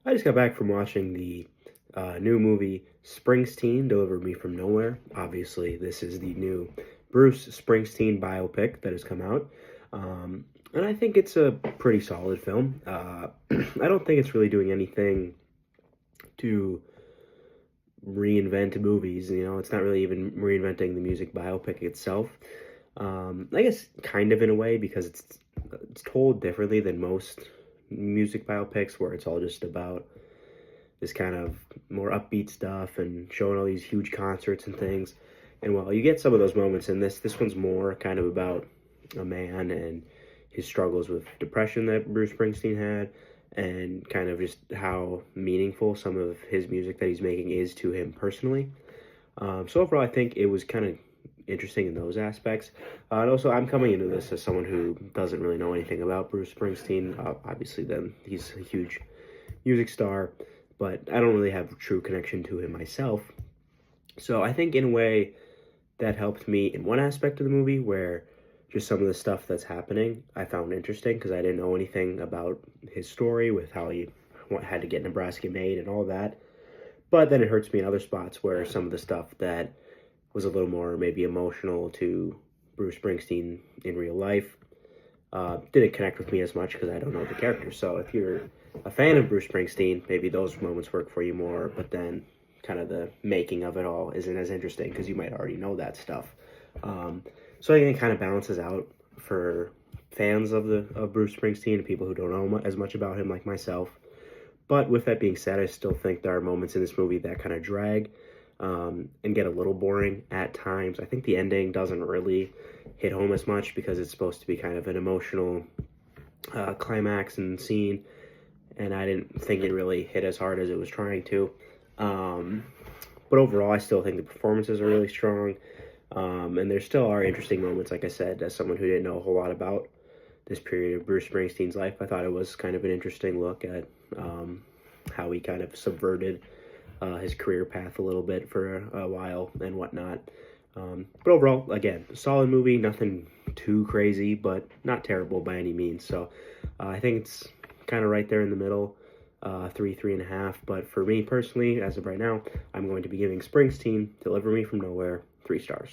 I just got back from watching the new movie Springsteen Delivered Me from Nowhere. Obviously, this is the new Bruce Springsteen biopic that has come out. And I think it's a pretty solid film. I don't think it's really doing anything to reinvent movies. You know, it's not really even reinventing the music biopic itself. I guess kind of in a way because it's told differently than most music biopics where it's all just about this kind of more upbeat stuff and showing all these huge concerts and things. And while you get some of those moments in this one's more kind of about a man and his struggles with depression that Bruce Springsteen had, and kind of just how meaningful some of his music that he's making is to him personally. So overall, I think it was kind of interesting in those aspects. And also, I'm coming into this as someone who doesn't really know anything about Bruce Springsteen. Obviously, then he's a huge music star, but I don't really have a true connection to him myself. So I think in a way that helped me in one aspect of the movie where just some of the stuff that's happening I found interesting because I didn't know anything about his story with how he had to get Nebraska made and all that. But then it hurts me in other spots where some of the stuff that was a little more maybe emotional to Bruce Springsteen in real life didn't connect with me as much because I don't know the character. So if you're a fan of Bruce Springsteen, maybe those moments work for you more, but then kind of the making of it all isn't as interesting because you might already know that stuff. So I think it kind of balances out for fans of Bruce Springsteen and people who don't know as much about him like myself. But with that being said, I still think there are moments in this movie that kind of drag and get a little boring at times. I think the ending doesn't really hit home as much because it's supposed to be kind of an emotional climax and scene, and I didn't think it really hit as hard as it was trying to. But overall, I still think the performances are really strong, and there still are interesting moments. Like I said, as someone who didn't know a whole lot about this period of Bruce Springsteen's life, I thought it was kind of an interesting look at how he kind of subverted his career path a little bit for a while and whatnot. But overall, again, solid movie, nothing too crazy, but not terrible by any means. So I think it's kind of right there in the middle, 3.5. But for me personally, as of right now, I'm going to be giving Springsteen Deliver Me from Nowhere 3 stars.